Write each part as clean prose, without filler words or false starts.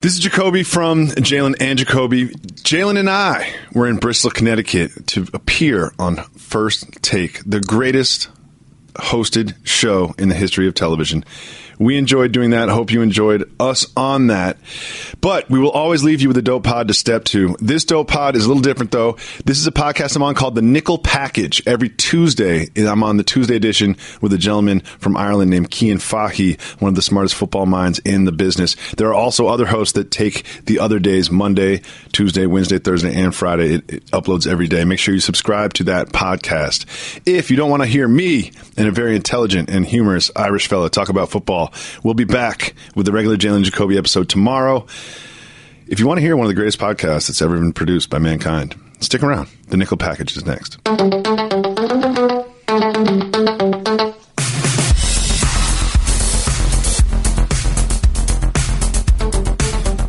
This is Jacoby from Jalen and Jacoby. Jalen and I were in Bristol, Connecticut to appear on First Take, the greatest hosted show in the history of television. We enjoyed doing that. I hope you enjoyed us on that. But we will always leave you with a dope pod to step to. This dope pod is a little different, though. This is a podcast I'm on called The Nickel Package. Every Tuesday, I'm on the Tuesday edition with a gentleman from Ireland named Cian Fahey, one of the smartest football minds in the business. There are also other hosts that take the other days, Monday, Tuesday, Wednesday, Thursday, and Friday. It uploads every day. Make sure you subscribe to that podcast. If you don't want to hear me and a very intelligent and humorous Irish fellow talk about football, we'll be back with the regular Jalen and Jacoby episode tomorrow. If you want to hear one of the greatest podcasts that's ever been produced by mankind, stick around. The Nickel Package is next.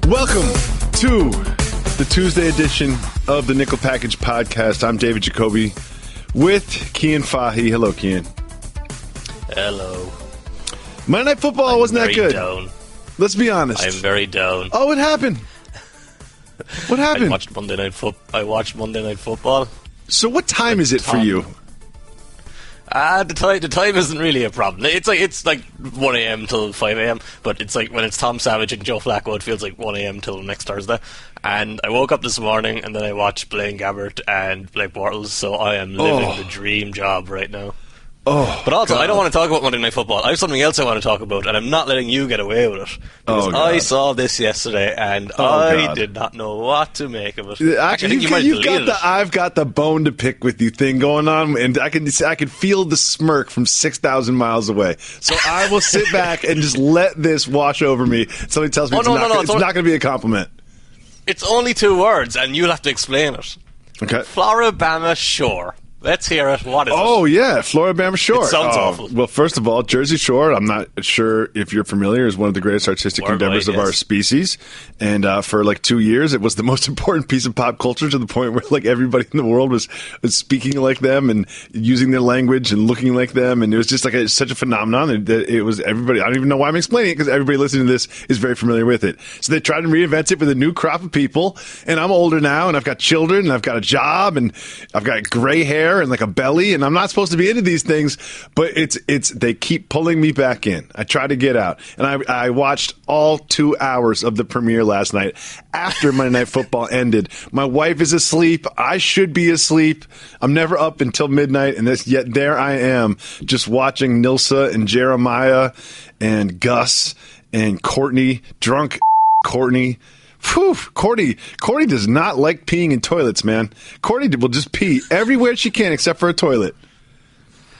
Welcome to the Tuesday edition of the Nickel Package podcast. I'm David Jacoby with Cian Fahey. Hello, Cian. Hello. Monday Night Football wasn't that good. Down. Let's be honest. I'm very down. Oh, what happened? What happened? I watched Monday Night Football. So what time is it for you? The time isn't really a problem. It's like 1 a.m. till 5 a.m. But it's like when it's Tom Savage and Joe Flacco, it feels like 1 a.m. till next Thursday. And I woke up this morning and then I watched Blaine Gabbert and Blake Bortles. So I am living the dream job right now. Oh, but also, God. I don't want to talk about Monday Night Football. I have something else I want to talk about, and I'm not letting you get away with it. Because I saw this yesterday, and I did not know what to make of it. Actually, I think you might have deleted it. I've got the bone to pick with you thing going on, and I can feel the smirk from 6,000 miles away. So I will sit back and just let this wash over me. Somebody tells me it's not going to be a compliment. It's only 2 words, and you'll have to explain it. Okay. Floribama Shore. Let's hear it. What is it? Oh, yeah, Floribama Shore. It sounds awful. Well, first of all, Jersey Shore, I'm not sure if you're familiar, is one of the greatest artistic endeavors of our species. And for like 2 years, it was the most important piece of pop culture to the point where like everybody in the world was speaking like them and using their language and looking like them. And it was just like such a phenomenon that it was everybody. I don't even know why I'm explaining it because everybody listening to this is very familiar with it. So they tried to reinvent it with a new crop of people. And I'm older now and I've got children and I've got a job and I've got gray hair and like a belly, and I'm not supposed to be into these things, but they keep pulling me back in. I try to get out, and I watched all 2 hours of the premiere last night after Monday Night Football ended. My wife is asleep. I should be asleep. I'm never up until midnight, and yet there I am, just watching Nilsa and Jeremiah and Gus and Courtney, drunk Courtney. Whew, Courtney does not like peeing in toilets, man. Courtney will just pee everywhere she can except for a toilet.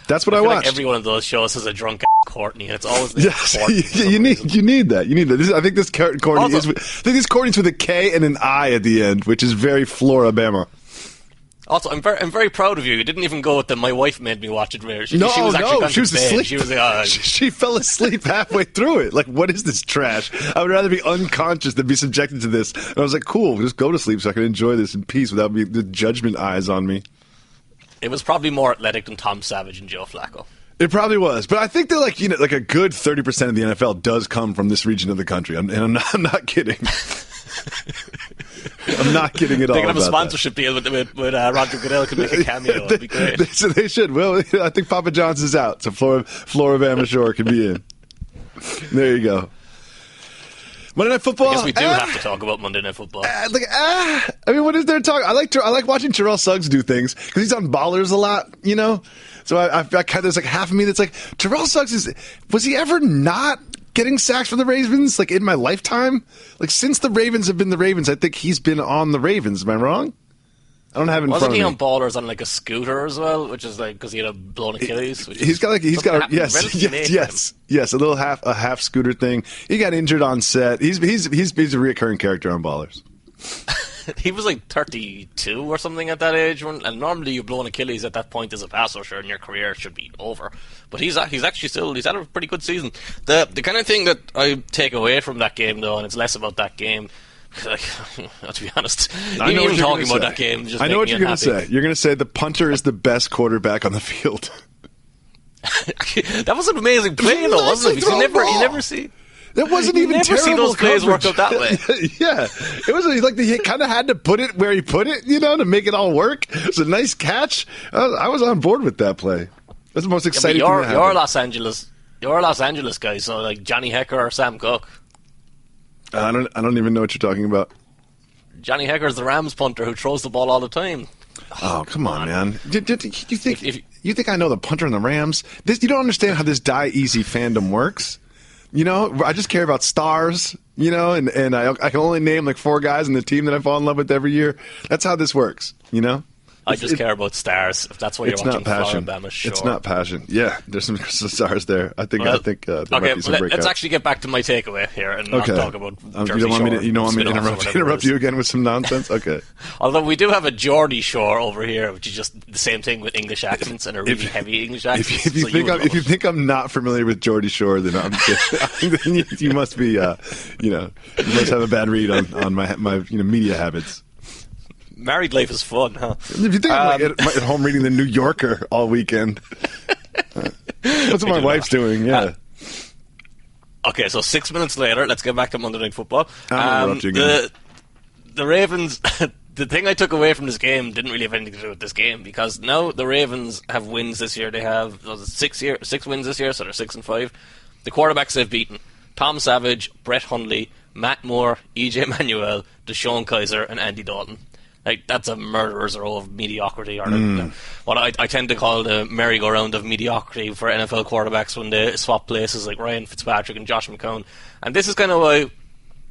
That's what I watched. Like every one of those shows has a drunk Courtney, and it's always you need that. I think this Courtney's with a K and an I at the end, which is very Floribama. Also, I'm very proud of you. You didn't even go with the "my wife made me watch it." She was asleep. She was like, she fell asleep halfway through it. Like, what is this trash? I would rather be unconscious than be subjected to this. And I was like, cool, just go to sleep so I can enjoy this in peace without the judgment eyes on me. It was probably more athletic than Tom Savage and Joe Flacco. It probably was, but I think that like a good 30% of the NFL does come from this region of the country, and I'm not kidding. I'm not kidding at all. They could have a sponsorship deal with Roger Goodell could make a cameo. It'd be great. They should. Well, I think Papa John's is out, so Floribama Shore can be in. There you go. Monday Night Football. I guess we do have to talk about Monday Night Football. I mean, what is there to talk? I like watching Terrell Suggs do things because he's on Ballers a lot, you know. So there's like half of me that's like, Terrell Suggs was he ever not getting sacks for the Ravens like in my lifetime? Like since the Ravens have been the Ravens, I think he's been on the Ravens. Am I wrong? I don't have it in front of me. Wasn't he on Ballers on like a scooter as well, which is like because he had a blown Achilles? He's a little half scooter thing. He got injured on set. He's a reoccurring character on Ballers. He was like 32 or something at that age, and normally you blow an Achilles at that point as a pass rusher and your career should be over. But he's actually he's had a pretty good season. The kind of thing that I take away from that game though, and it's less about that game. Like, to be honest, even talking about that game just I know what you're going to say. You're going to say the punter is the best quarterback on the field. That was an amazing play, though, wasn't it? Because you never see. That wasn't even never terrible see those plays coverage. work out that way. Yeah. It was like he kind of had to put it where he put it, to make it all work. It was a nice catch. I was on board with that play. That's the most exciting thing that happened. You're Los Angeles guy, so like Johnny Hecker or Sam Cook. I don't even know what you're talking about. Johnny Hecker's the Rams punter who throws the ball all the time. Oh, come on, man. You think I know the punter and the Rams? You don't understand how this die easy fandom works. I just care about stars, and I can only name like 4 guys in the team that I fall in love with every year. That's how this works, I just care about stars. If that's why you're watching Alabama, sure. It's not passion. Yeah, there's some stars there. I think. Might be some breakout. Let's actually get back to my takeaway here and not talk about Jersey you don't want me Shore. to interrupt you again with some nonsense? Okay. Although we do have a Geordie Shore over here, which is just the same thing with English accents and a really heavy English accent. If you think I'm not familiar with Geordie Shore, then then you must be you must have a bad read on my media habits. Married life is fun, huh? If you think I'm at home reading the New Yorker all weekend, that's what my wife's doing. Yeah. Okay, so 6 minutes later, let's get back to Monday Night Football. The Ravens. The thing I took away from this game didn't really have anything to do with this game because now the Ravens have wins this year. They have 6 wins this year, so they're 6-5. The quarterbacks they've beaten: Tom Savage, Brett Hundley, Matt Moore, EJ Manuel, Deshaun Kaiser, and Andy Dalton. Like, that's a murderer's row of mediocrity, or what I tend to call the merry-go-round of mediocrity for NFL quarterbacks when they swap places, like Ryan Fitzpatrick and Josh McCown. And this is kind of why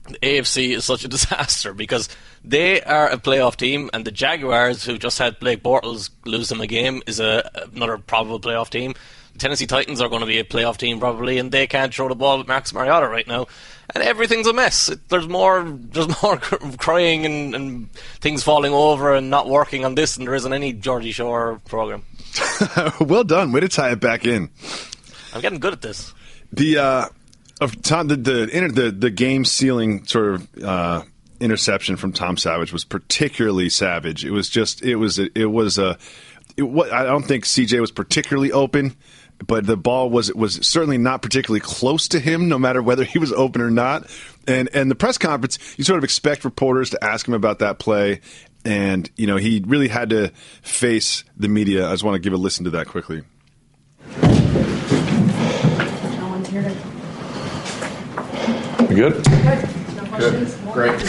the AFC is such a disaster, because they are a playoff team, and the Jaguars, who just had Blake Bortles lose them a game, is another probable playoff team. The Tennessee Titans are going to be a playoff team probably, and they can't throw the ball with Marcus Mariota right now. And everything's a mess. There's more crying and things falling over and not working on this than there is on any Geordie Shore program. Well done. Way to tie it back in. I'm getting good at this. The game sealing sort of interception from Tom Savage was particularly savage. I don't think CJ was particularly open, but the ball was certainly not particularly close to him, no matter whether he was open or not. And the press conference, you sort of expect reporters to ask him about that play, and he really had to face the media. I just want to give a listen to that quickly. No one's here to. You good? Good. No questions? Good. Great.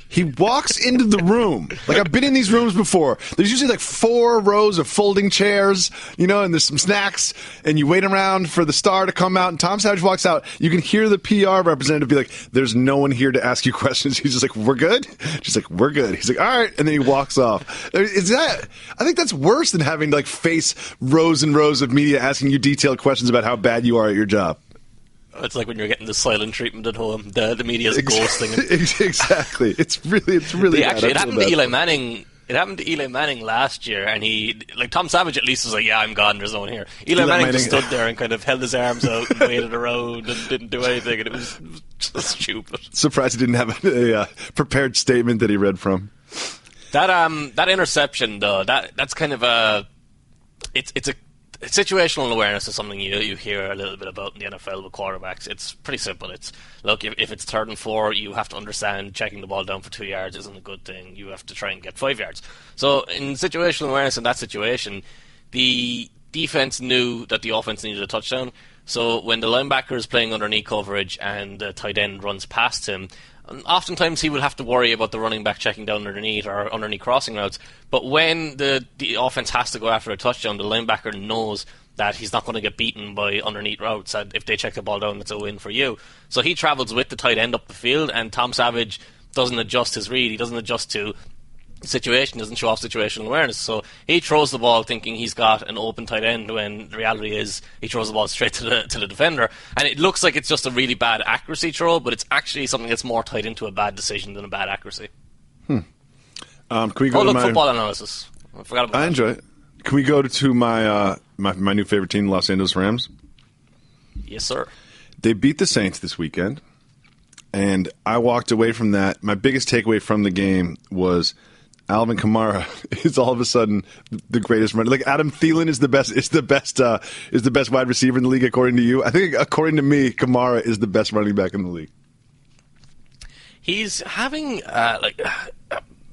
He walks into the room. Like, I've been in these rooms before. There's usually like 4 rows of folding chairs, and there's some snacks, and you wait around for the star to come out, and Tom Savage walks out. You can hear the PR representative be like, there's no one here to ask you questions. He's just like, we're good? She's like, we're good. He's like, all right, and then he walks off. I think that's worse than having to face rows and rows of media asking you detailed questions about how bad you are at your job. It's like when you're getting the silent treatment at home. The media's ghosting. Exactly. It's really bad. It happened to Eli Manning. It happened to Eli Manning last year, and Tom Savage at least was like, yeah, I'm gone, there's no one here. Eli Manning just stood there and kind of held his arms out and waited around and didn't do anything, and it was just stupid. Surprised he didn't have a prepared statement that he read from. That interception, though, that's kind of it's a situational awareness is something you hear a little bit about in the NFL with quarterbacks. It's pretty simple. It's, look, if it's 3rd and 4, you have to understand checking the ball down for 2 yards isn't a good thing. You have to try and get 5 yards. So in situational awareness in that situation, the defense knew that the offense needed a touchdown. So when the linebacker is playing underneath coverage and the tight end runs past him, oftentimes he would have to worry about the running back checking down underneath or underneath crossing routes. But when the offense has to go after a touchdown, the linebacker knows that he's not going to get beaten by underneath routes. And if they check the ball down, it's a win for you. So he travels with the tight end up the field, and Tom Savage doesn't adjust his read. He doesn't adjust to situation, doesn't show off situational awareness. So he throws the ball thinking he's got an open tight end, when the reality is he throws the ball straight to the defender. And it looks like it's just a really bad accuracy throw, but it's actually something that's more tied into a bad decision than a bad accuracy. Can we go to football analysis. I forgot about that. I enjoy it. Can we go to my my new favorite team, the Los Angeles Rams? Yes, sir. They beat the Saints this weekend, and I walked away from that. My biggest takeaway from the game was Alvin Kamara is all of a sudden the greatest runner. Like Adam Thielen is the best wide receiver in the league according to you. I think according to me, Kamara is the best running back in the league. He's having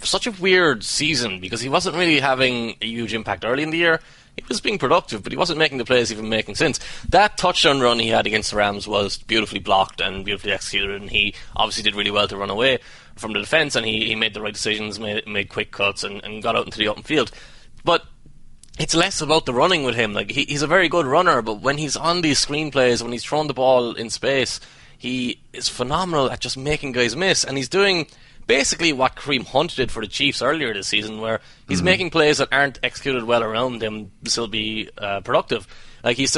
such a weird season because he wasn't really having a huge impact early in the year. He was being productive, but he wasn't making the plays even making sense. That touchdown run he had against the Rams was beautifully blocked and beautifully executed, and he obviously did really well to run away from the defence, and he made the right decisions, made quick cuts, and got out into the open field. But it's less about the running with him. Like he's a very good runner, but when he's on these screen plays, when he's throwing the ball in space, he is phenomenal at just making guys miss, and he's doing basically what Kareem Hunt did for the Chiefs earlier this season, where he's making plays that aren't executed well around him still be productive. Like he's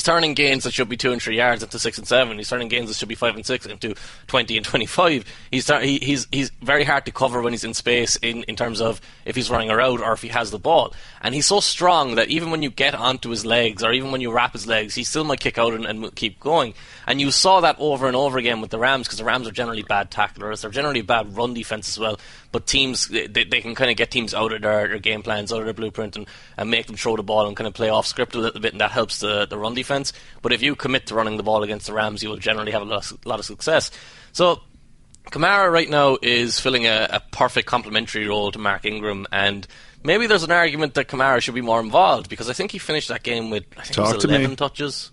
turning gains that should be 2 and 3 yards into 6 and 7. He's turning gains that should be 5 and 6 into 20 and 25. He's very hard to cover when he's in space in terms of if he's running a route or if he has the ball. And he's so strong that even when you get onto his legs or even when you wrap his legs, he still might kick out and keep going. And you saw that over and over again with the Rams, because the Rams are generally bad tacklers. They're generally bad run defense as well. But teams, they can kind of get teams out of their game plans, out of their blueprint, and make them throw the ball and kind of play off script a little bit, and that helps the run defense. But if you commit to running the ball against the Rams, you will generally have a lot of success. So Kamara right now is filling a perfect complementary role to Mark Ingram, and maybe there's an argument that Kamara should be more involved, because I think he finished that game with 11 touches.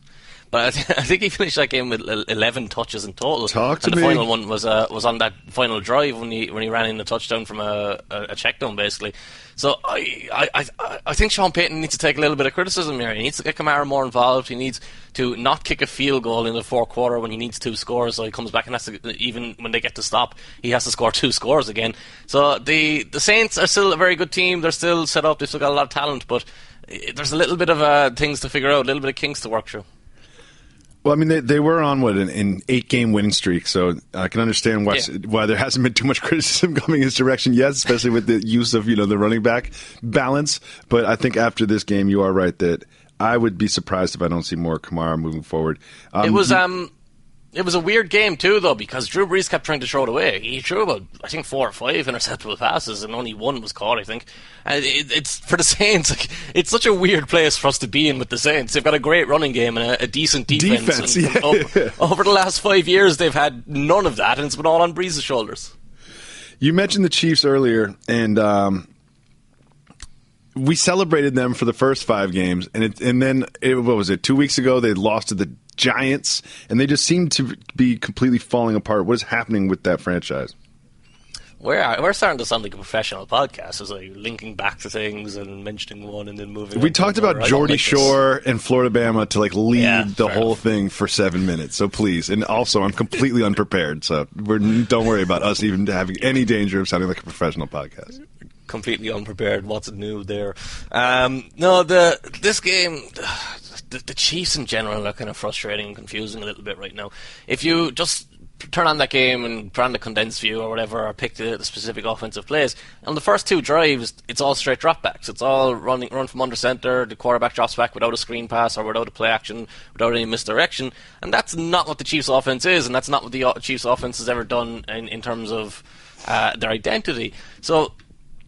But I think he finished that game with 11 touches in total. And the final one was on that final drive when he ran in a touchdown from a check down, basically. So I think Sean Payton needs to take a little bit of criticism here. He needs to get Kamara more involved. He needs to not kick a field goal in the fourth quarter when he needs 2 scores. So he comes back and has to, even when they get to stop, he has to score 2 scores again. So the Saints are still a very good team. They're still set up. They've still got a lot of talent, but there's a little bit of things to figure out, a little bit of kinks to work through. Well, I mean, they were on, an 8-game winning streak, so I can understand why there hasn't been too much criticism coming his direction yet, especially with the use of, the running back balance. But I think after this game, you are right that I would be surprised if I don't see more Kamara moving forward. It was a weird game, too, though, because Drew Brees kept trying to throw it away. He threw about, I think, 4 or 5 interceptable passes, and only 1 was caught, I think. And it's for the Saints, it's such a weird place for us to be in with the Saints. They've got a great running game and a decent defense. Over the last 5 years, they've had none of that, and it's been all on Brees' shoulders. You mentioned the Chiefs earlier, and we celebrated them for the first 5 games, and then 2 weeks ago they lost to the Giants, and they just seem to be completely falling apart. What is happening with that franchise? We're starting to sound like a professional podcast. It's like linking back to things and mentioning one and then moving on. We talked about Geordie Shore and Florida Bama to lead the whole thing for 7 minutes. So please, and also I'm completely unprepared. So don't worry about us even having any danger of sounding like a professional podcast. Completely unprepared. What's new there? This game. The Chiefs in general are kind of frustrating and confusing a little bit right now. If you just turn on that game and turn on the condensed view or whatever, or pick the specific offensive plays, on the first 2 drives, it's all straight dropbacks. It's all run from under center. The quarterback drops back without a screen pass or without a play action, without any misdirection. And that's not what the Chiefs offense is, and that's not what the Chiefs offense has ever done in terms of their identity. So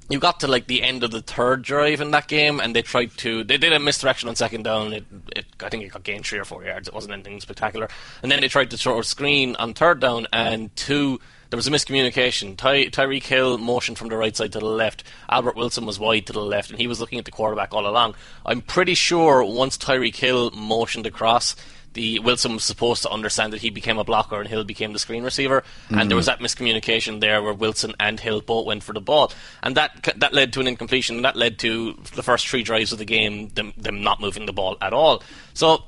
you got to the end of the 3rd drive in that game, and they did a misdirection on 2nd down. I think it got gained 3 or 4 yards. It wasn't anything spectacular. And then they tried to throw a screen on 3rd down, and there was a miscommunication. Tyreek Hill motioned from the right side to the left. Albert Wilson was wide to the left, and he was looking at the quarterback all along. I'm pretty sure once Tyreek Hill motioned across, Wilson was supposed to understand that he became a blocker and Hill became the screen receiver, and there was that miscommunication there where Wilson and Hill both went for the ball, and that led to an incompletion, and that led to the first 3 drives of the game them not moving the ball at all. So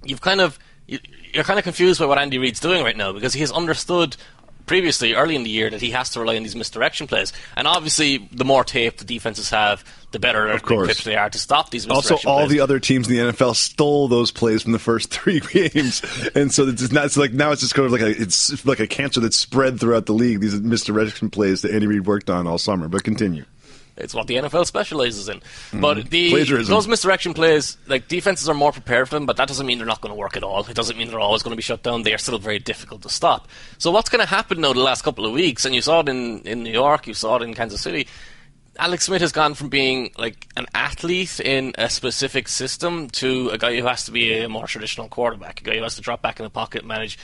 you're kind of confused by what Andy Reid's doing right now, because he has understood previously, early in the year, that he has to rely on these misdirection plays. And obviously, the more tape the defenses have, the better equipped they are to stop these misdirection plays. Also, all the other teams in the NFL stole those plays from the first 3 games. And so now it's just kind of it's like a cancer that's spread throughout the league, these misdirection plays that Andy Reid worked on all summer. But continue. It's what the NFL specializes in. But those misdirection plays, like, defenses are more prepared for them, but that doesn't mean they're not going to work at all. It doesn't mean they're always going to be shut down. They are still very difficult to stop. So what's going to happen now the last couple of weeks, and you saw it in New York, you saw it in Kansas City, Alex Smith has gone from being like an athlete in a specific system to a guy who has to be a more traditional quarterback, a guy who has to drop back in the pocket, manage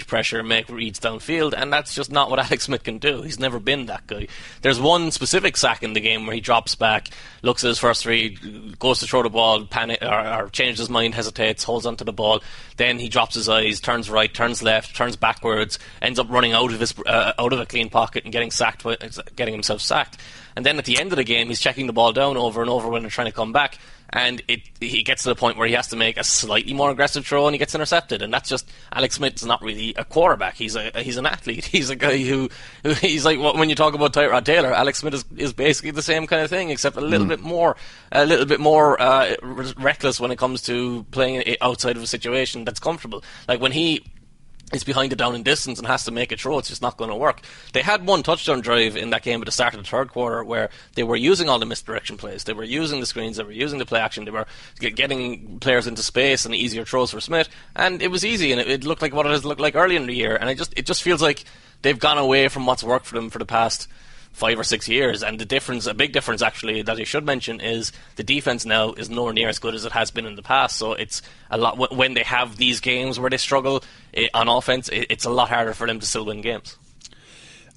pressure, make reads downfield, and that's just not what Alex Smith can do. He's never been that guy. There's one specific sack in the game where he drops back, looks at his first read, goes to throw the ball, panic or changes his mind, hesitates, holds onto the ball, then he drops his eyes, turns right, turns left, turns backwards, ends up running out of a clean pocket and getting himself sacked. And then at the end of the game, he's checking the ball down over and over when they're trying to come back. And he gets to the point where he has to make a slightly more aggressive throw and he gets intercepted. And that's just, Alex Smith's not really a quarterback. He's an athlete. He's a guy who he's like, when you talk about Tyrod Taylor, Alex Smith is basically the same kind of thing, except a little bit more reckless when it comes to playing outside of a situation that's comfortable. Like when he is behind the down and distance and has to make a throw, it's just not going to work. They had one touchdown drive in that game at the start of the third quarter where they were using all the misdirection plays. They were using the screens, they were using the play action, they were getting players into space and easier throws for Smith, and it was easy, and it looked like what it has looked like early in the year, and it just feels like they've gone away from what's worked for them for the past 5 or 6 years. And a big difference actually that I should mention is the defense now is nowhere near as good as it has been in the past. So it's a lot when they have these games where they struggle on offense. It's a lot harder for them to still win games.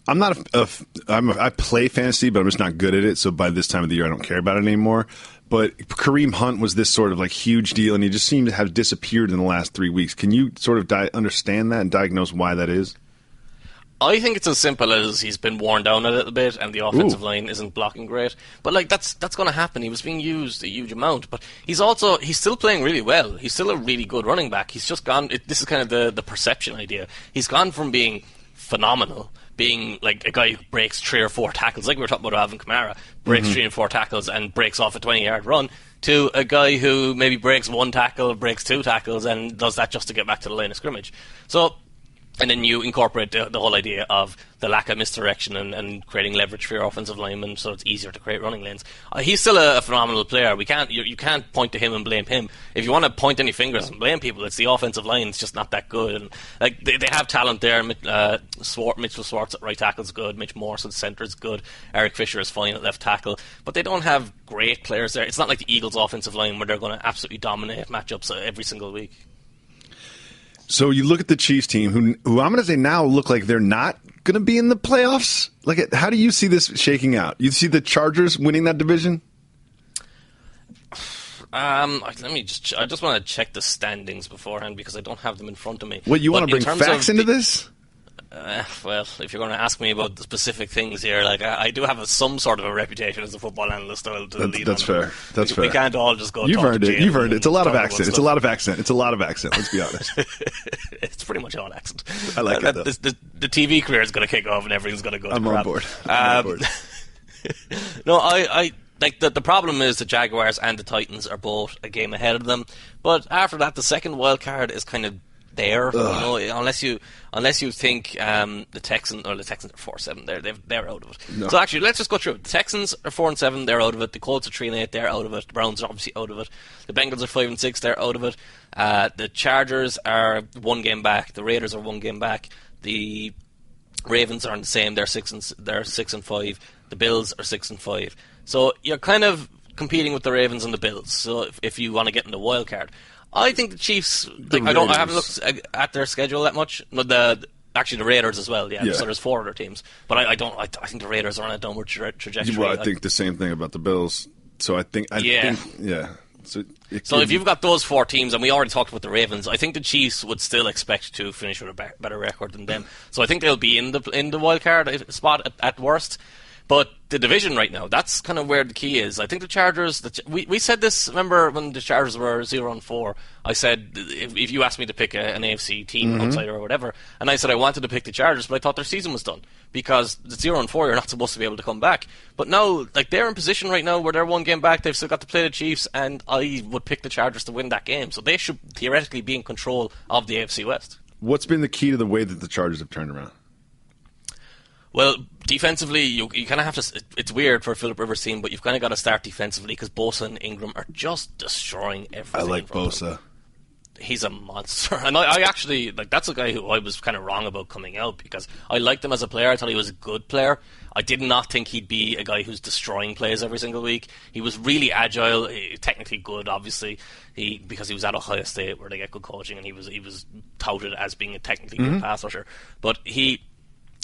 I play fantasy, but I'm just not good at it. So by this time of the year, I don't care about it anymore. But Kareem Hunt was this sort of like huge deal, and he just seemed to have disappeared in the last 3 weeks. Can you sort of understand that and diagnose why that is? I think it's as simple as he's been worn down a little bit and the offensive line isn't blocking great. But like that's going to happen. He was being used a huge amount, but he's still playing really well. He's still a really good running back. He's just gone. This is kind of the perception idea. He's gone from being phenomenal, being like a guy who breaks 3 or 4 tackles, like we were talking about Alvin Kamara, breaks 3 and 4 tackles and breaks off a 20-yard run, to a guy who maybe breaks 1 tackle, breaks 2 tackles, and does that just to get back to the line of scrimmage. So. And then you incorporate the whole idea of the lack of misdirection and creating leverage for your offensive linemen, so it's easier to create running lanes. He's still a phenomenal player. You can't point to him and blame him. If you want to point any fingers and blame people, it's the offensive line. It's just not that good. And like they have talent there. Mitchell Schwartz at right tackle is good. Mitch Morse at center is good. Eric Fisher is fine at left tackle. But they don't have great players there. It's not like the Eagles' offensive line where they're going to absolutely dominate matchups every single week. So you look at the Chiefs team, who I'm going to say now look like they're not going to be in the playoffs. Like, how do you see this shaking out? You see the Chargers winning that division? I just want to check the standings beforehand because I don't have them in front of me. What, you want to bring facts into this? Well, if you're going to ask me about the specific things here, like I do have some sort of a reputation as a football analyst. That's fair. That's fair. We can't all just go. You've earned it. You've earned it. It's a lot of accent. It's a lot of accent. Let's be honest. It's pretty much all accent. I like it though. The TV career is going to kick off and everything's going to go. I'm on board. No, I like the problem is the Jaguars and the Titans are both a game ahead of them. But after that, the second wild card is kind of there, unless you think the Texans are 4-7, they're out of it. No. So actually, let's just go through it. The Texans are 4-7, they're out of it. The Colts are 3-8, they're out of it. The Browns are obviously out of it. The Bengals are 5-6, they're out of it. The Chargers are 1 game back. The Raiders are 1 game back. The Ravens are on the same. They're 6-5. The Bills are 6-5. So you're kind of competing with the Ravens and the Bills. So if you want to get in the wild card. I think the Chiefs. I haven't looked at their schedule that much. The Raiders as well. Yeah. So there's 4 other teams, but I think the Raiders are on a downward trajectory. Well, I think the same thing about the Bills. So I think. So if you've got those 4 teams, and we already talked about the Ravens, I think the Chiefs would still expect to finish with a better record than them. So I think they'll be in the wild card spot at worst. But the division right now, that's kind of where the key is. I think the Chargers, we said this, remember when the Chargers were 0-4, I said, if you asked me to pick an AFC team outsider or whatever, and I said I wanted to pick the Chargers, but I thought their season was done. Because at 0-4, you're not supposed to be able to come back. But now, like, they're in position right now where they're 1 game back, they've still got to play the Chiefs, and I would pick the Chargers to win that game. So they should theoretically be in control of the AFC West. What's been the key to the way that the Chargers have turned around? Well, defensively, you kind of have to. It's weird for a Philip Rivers team, but you've kind of got to start defensively because Bosa and Ingram are just destroying everything. I like Bosa. He's a monster, and I actually like. That's a guy who I was kind of wrong about coming out because I liked him as a player. I thought he was a good player. I did not think he'd be a guy who's destroying plays every single week. He was really agile, technically good, obviously, because he was at Ohio State where they get good coaching, and he was touted as being a technically good pass rusher. But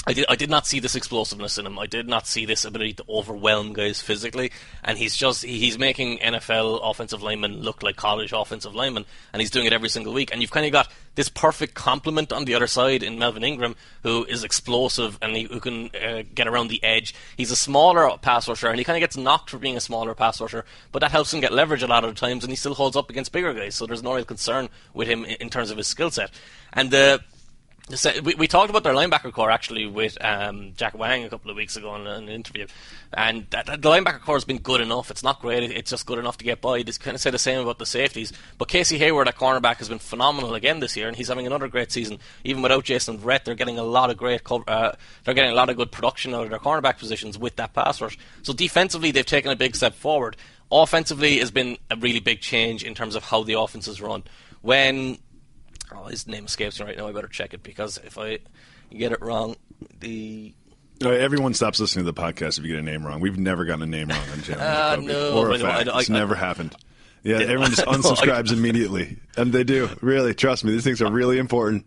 I did not see this explosiveness in him. I did not see this ability to overwhelm guys physically, and he's making NFL offensive linemen look like college offensive linemen, and he's doing it every single week. And you've kind of got this perfect complement on the other side in Melvin Ingram, who is explosive and who can get around the edge. He's a smaller pass rusher, and he kind of gets knocked for being a smaller pass rusher, but that helps him get leverage a lot of the times, and he still holds up against bigger guys, so there's no real concern with him in terms of his skill set. And we talked about their linebacker core actually with Jack Wang a couple of weeks ago in an interview, and the linebacker core has been good enough. It's not great, it's just good enough to get by. They kind of say the same about the safeties, but Casey Hayward at cornerback has been phenomenal again this year, and he's having another great season. Even without Jason Verrett, they're getting a lot of they're getting a lot of good production out of their cornerback positions with that pass rush. So defensively, they've taken a big step forward. Offensively has been a really big change in terms of how the offense is run. His name escapes me right now. I better check it because if I get it wrong, everyone stops listening to the podcast if you get a name wrong. We've never gotten a name wrong on Jalen. No, or a fact. It's never happened. Yeah, everyone just unsubscribes immediately, and they do. Really, trust me, these things are really important.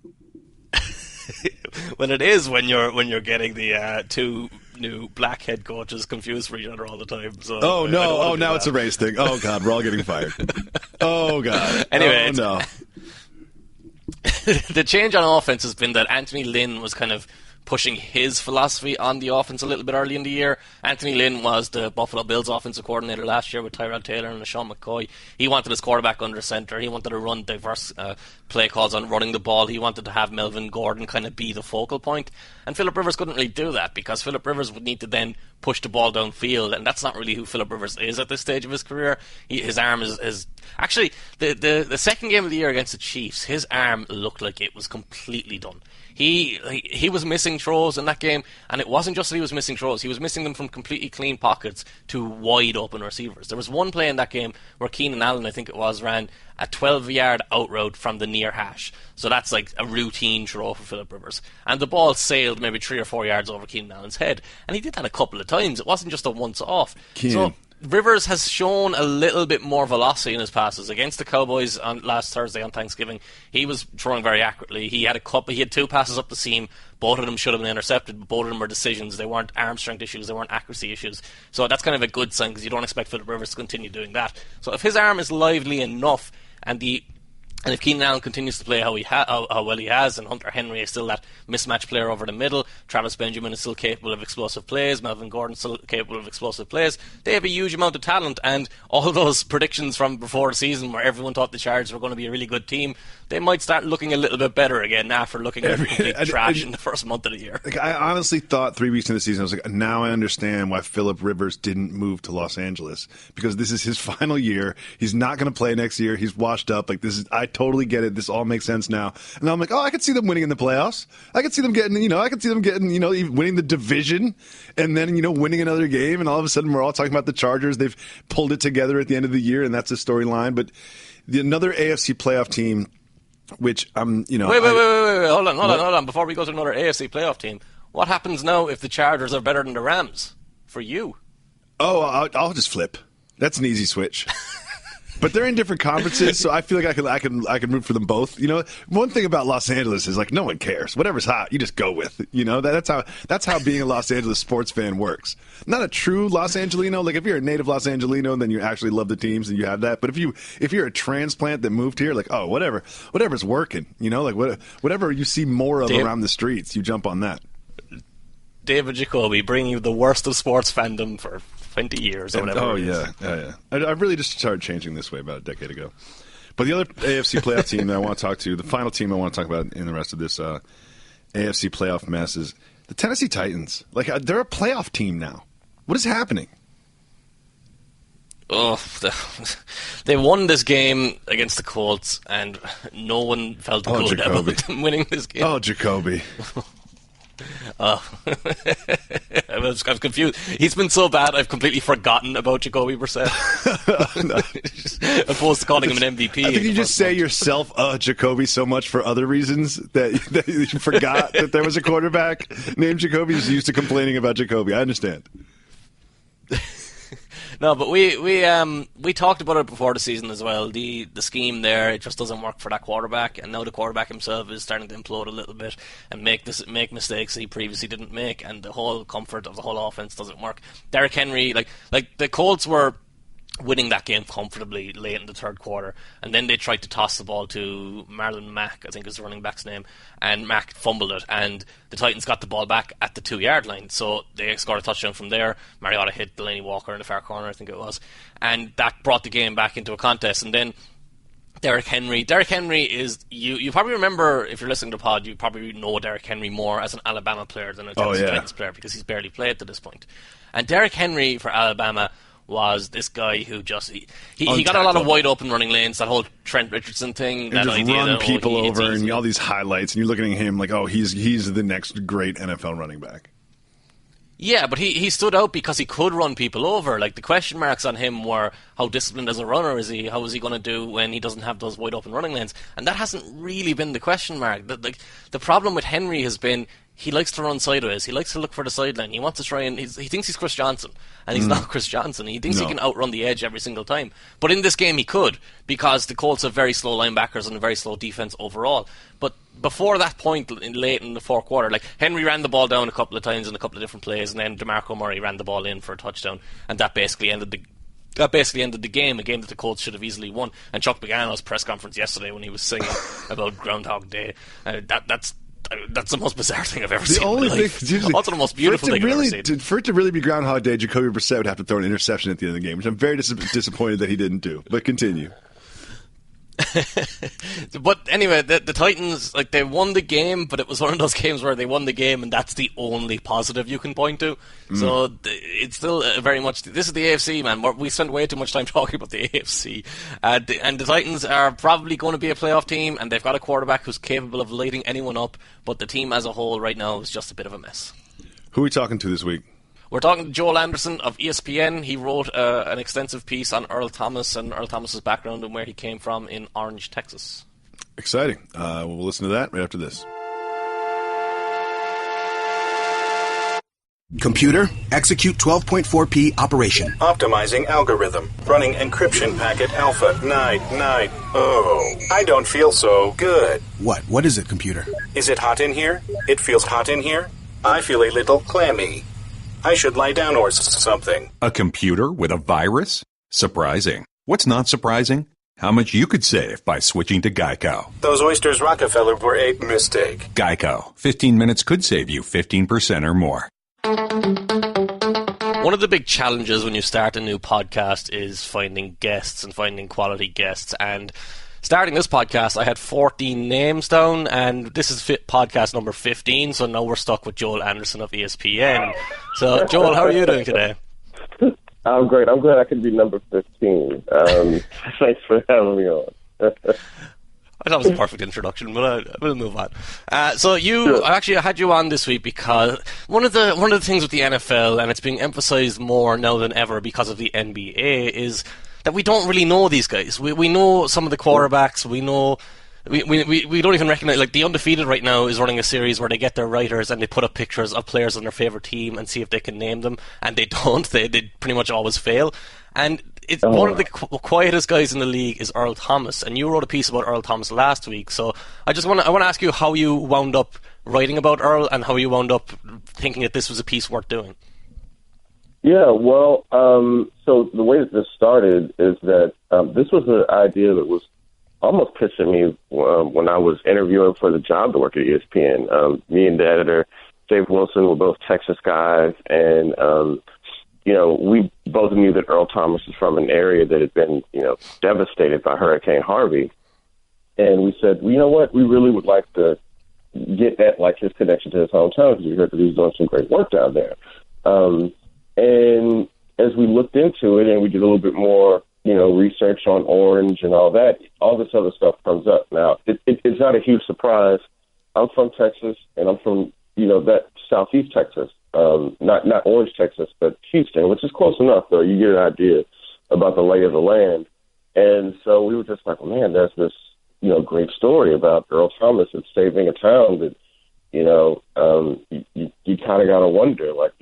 Well, it is when you're getting the two new black head coaches confused for each other all the time. So now it's a race thing. Oh God, we're all getting fired. Oh God. Anyway, no. The change on offense has been that Anthony Lynn was kind of pushing his philosophy on the offense a little bit early in the year. Anthony Lynn was the Buffalo Bills offensive coordinator last year with Tyrod Taylor and LaShawn McCoy. He wanted his quarterback under center. He wanted to run diverse play calls on running the ball. He wanted to have Melvin Gordon kind of be the focal point. And Philip Rivers couldn't really do that because Philip Rivers would need to then push the ball downfield, and that's not really who Philip Rivers is at this stage of his career. His arm is actually the second game of the year against the Chiefs. His arm looked like it was completely done. He was missing throws in that game, and it wasn't just that he was missing throws. He was missing them from completely clean pockets to wide open receivers. There was one play in that game where Keenan Allen, I think it was, ran a 12-yard out route from the near hash. So that's like a routine throw for Philip Rivers. And the ball sailed maybe 3 or 4 yards over Keenan Allen's head. And he did that a couple of times. It wasn't just a once-off. So Rivers has shown a little bit more velocity in his passes. Against the Cowboys on last Thursday on Thanksgiving, he was throwing very accurately. He had 2 passes up the seam. Both of them should have been intercepted, but both of them were decisions. They weren't arm strength issues, they weren't accuracy issues. So that's kind of a good sign because you don't expect Philip Rivers to continue doing that. So if his arm is lively enough and if Keenan Allen continues to play how well he has, and Hunter Henry is still that mismatch player over the middle, Travis Benjamin is still capable of explosive plays, Melvin Gordon is still capable of explosive plays, they have a huge amount of talent, and all those predictions from before the season where everyone thought the Chargers were going to be a really good team, they might start looking a little bit better again after looking at complete trash in the first month of the year. I honestly thought 3 weeks into the season, I was like, now I understand why Philip Rivers didn't move to Los Angeles, because this is his final year. He's not going to play next year. He's washed up. I totally get it. This all makes sense now. And I'm like, I could see them winning in the playoffs. I could see them getting, even winning the division and then, winning another game. And all of a sudden we're all talking about the Chargers. They've pulled it together at the end of the year, and that's a storyline. But another AFC playoff team, which I'm, Wait. Hold on. Before we go to another AFC playoff team, what happens now if the Chargers are better than the Rams for you? I'll just flip. That's an easy switch. But they're in different conferences, so I feel like I can root for them both. One thing about Los Angeles is no one cares. Whatever's hot, you just go with. That's how being a Los Angeles sports fan works. Not a true Los Angelino. If you're a native Los Angelino, then you actually love the teams and you have that. But if you're a transplant that moved here, whatever's working. Whatever you see more of around the streets, you jump on that. David Jacoby bringing you the worst of sports fandom for 20 years or whatever. Oh, yeah. I really just started changing this way about a decade ago. But the other AFC playoff team that I want to talk to, the final team I want to talk about in the rest of this AFC playoff mess is the Tennessee Titans. They're a playoff team now. What is happening? They won this game against the Colts, and no one felt good about them winning this game. Oh, Jacoby. Oh. I was confused. He's been so bad, I've completely forgotten about Jacoby Brissett. Opposed to calling him an MVP. I think you just say yourself, Jacoby, so much for other reasons that you forgot that there was a quarterback named Jacoby. Just used to complaining about Jacoby. I understand. No, but we talked about it before the season as well. The scheme there, it just doesn't work for that quarterback, and now the quarterback himself is starting to implode a little bit and make mistakes he previously didn't make, and the whole comfort of the whole offense doesn't work. Derrick Henry, like the Colts were winning that game comfortably late in the third quarter, and then they tried to toss the ball to Marlon Mack, I think is the running back's name, and Mack fumbled it, and the Titans got the ball back at the 2-yard line, so they scored a touchdown from there. Mariota hit Delaney Walker in the far corner, I think it was, and that brought the game back into a contest. And then Derrick Henry is, you probably remember, if you're listening to the pod, you probably know Derrick Henry more as an Alabama player than a Tennessee Titans player, because he's barely played to this point. And Derrick Henry for Alabama was this guy who just he got a lot of wide open running lanes, that whole Trent Richardson thing, and that just idea run that, people over and all these highlights, and you're looking at him like, oh, he's the next great NFL running back. Yeah, but he stood out because he could run people over. Like, the question marks on him were, how disciplined as a runner is he? How is he going to do when he doesn't have those wide open running lanes? And that hasn't really been the question mark. The problem with Henry has been, he likes to run sideways. He likes to look for the sideline. He wants to try and he thinks he's Chris Johnson, and he's not Chris Johnson. He thinks he can outrun the edge every single time. But in this game he could, because the Colts have very slow linebackers and a very slow defense overall. But before that point, late in the fourth quarter, like, Henry ran the ball down a couple of times in a couple of different plays, and then DeMarco Murray ran the ball in for a touchdown, and that basically ended the game, a game that the Colts should have easily won. And Chuck Pagano's press conference yesterday, when he was singing about Groundhog Day, that's the most bizarre thing I've ever seen. Also the most beautiful thing I've ever seen. For it to really be Groundhog Day, Jacoby Brissett would have to throw an interception at the end of the game, which I'm very disappointed that he didn't do. But continue. But anyway, the Titans, like, they won the game, but it was one of those games where they won the game and that's the only positive you can point to. So it's still very much, this is the AFC, man. We spent way too much time talking about the AFC, and the Titans are probably going to be a playoff team, and they've got a quarterback who's capable of lighting anyone up, but the team as a whole right now is just a bit of a mess. Who are we talking to this week? We're talking to Joel Anderson of ESPN. He wrote an extensive piece on Earl Thomas and Earl Thomas's background and where he came from in Orange, Texas. Exciting. We'll listen to that right after this. Computer, execute 12.4p operation. Optimizing algorithm. Running encryption packet alpha. Night. Oh, I don't feel so good. What is it, computer? Is it hot in here? It feels hot in here. I feel a little clammy. I should lie down or something. A computer with a virus? Surprising. What's not surprising? How much you could save by switching to Geico. Those oysters Rockefeller were a mistake. Geico. 15 minutes could save you 15% or more. One of the big challenges when you start a new podcast is finding guests and finding quality guests. And starting this podcast, I had 14 names down, and this is podcast number 15, so now we're stuck with Joel Anderson of ESPN. So, Joel, how are you doing today? I'm great. I'm glad I could be number 15. Thanks for having me on. I thought it was a perfect introduction, but we'll move on. I had you on this week because one of the things with the NFL, and it's being emphasized more now than ever because of the NBA, is that we don't really know these guys. We know some of the quarterbacks. We know we don't even recognize. Like, the Undefeated right now is running a series where they get their writers and they put up pictures of players on their favorite team and see if they can name them, and they don't. They pretty much always fail. And it's one of the quietest guys in the league is Earl Thomas, and you wrote a piece about Earl Thomas last week. So I want to ask you how you wound up writing about Earl and how you wound up thinking that this was a piece worth doing. Yeah, well, so the way that this started is that this was an idea that was almost pitched at me when I was interviewing for the job to work at ESPN. Me and the editor, Dave Wilson, were both Texas guys, and we both knew that Earl Thomas is from an area that had been, devastated by Hurricane Harvey. And we said, well, you know what, we really would like to get at, like, his connection to his hometown, because we heard that he was doing some great work down there. And as we looked into it and we did a little bit more, research on Orange and all that, all this other stuff comes up. Now, it's not a huge surprise. I'm from Texas, and I'm from that Southeast Texas, not Orange, Texas, but Houston, which is close enough, though. You get an idea about the lay of the land. And so we were just like, well, man, there's this, great story about Earl Thomas and saving a town that, you kind of got to wonder, like,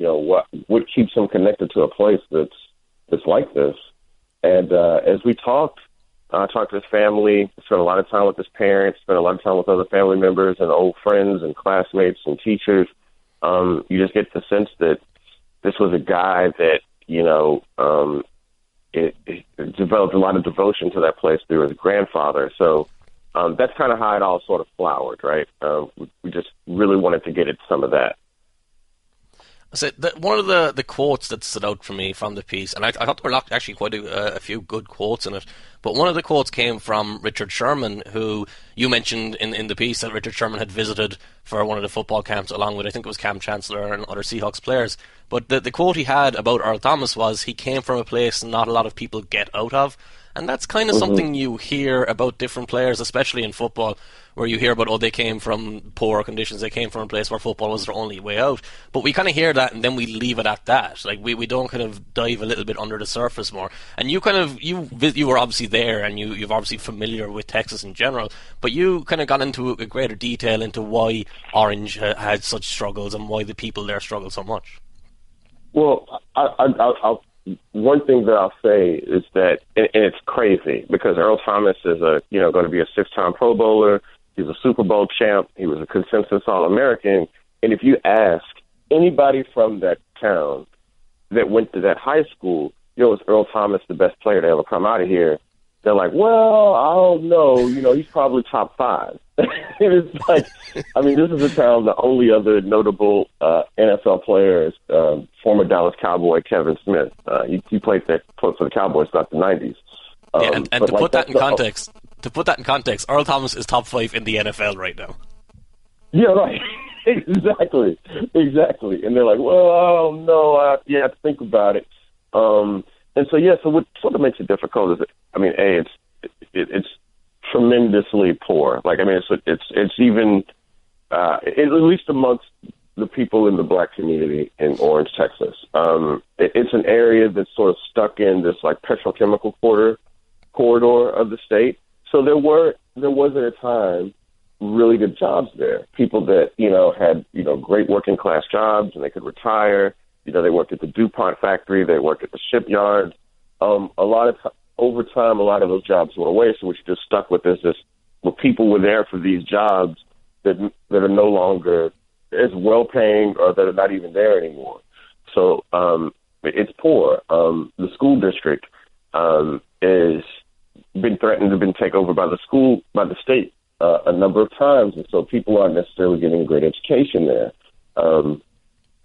what keeps him connected to a place that's like this. And as we talked, I talked to his family, spent a lot of time with his parents, spent a lot of time with other family members and old friends and classmates and teachers. You just get the sense that this was a guy that, it developed a lot of devotion to that place through his grandfather. So that's kind of how it all sort of flowered, right? We just really wanted to get at some of that. So one of the quotes that stood out for me from the piece, and I thought there were actually quite a few good quotes in it, but one of the quotes came from Richard Sherman, who you mentioned in the piece that Richard Sherman had visited for one of the football camps along with, I think it was Cam Chancellor and other Seahawks players. But the quote he had about Earl Thomas was, he came from a place not a lot of people get out of. And that's kind of something you hear about different players, especially in football, where you hear about, they came from poor conditions, they came from a place where football was their only way out. But we kind of hear that and then we leave it at that. Like, we don't kind of dive a little bit under the surface more. And you were obviously there, and you're obviously familiar with Texas in general, but you kind of got into a greater detail into why Orange had such struggles and why the people there struggle so much. Well, I'll one thing that I'll say is that, and it's crazy because Earl Thomas is going to be a 6-time Pro Bowler. He's a Super Bowl champ. He was a consensus All-American. And if you ask anybody from that town that went to that high school, is Earl Thomas the best player to ever come out of here? They're like, well, I don't know. He's probably top 5. And it's like, this is a town, the only other notable NFL player is former Dallas Cowboy Kevin Smith. He played for the Cowboys throughout the 90s. And to put that in context, Earl Thomas is top 5 in the NFL right now. Yeah, right. Exactly. And they're like, well, I don't know. I have to think about it. And so what sort of makes it difficult is that, it's tremendously poor. Like, it's even, at least amongst the people in the black community in Orange, Texas. It's an area that's sort of stuck in this like petrochemical corridor of the state. So there was at a time really good jobs there. People that, had, great working class jobs and they could retire. They worked at the DuPont factory. They worked at the shipyard. Over time, a lot of those jobs went away. So what you're just stuck with is where people were there for these jobs that are no longer as well paying or that are not even there anymore. So it's poor. The school district is been threatened to be taken over by the state a number of times, and so people aren't necessarily getting a great education there.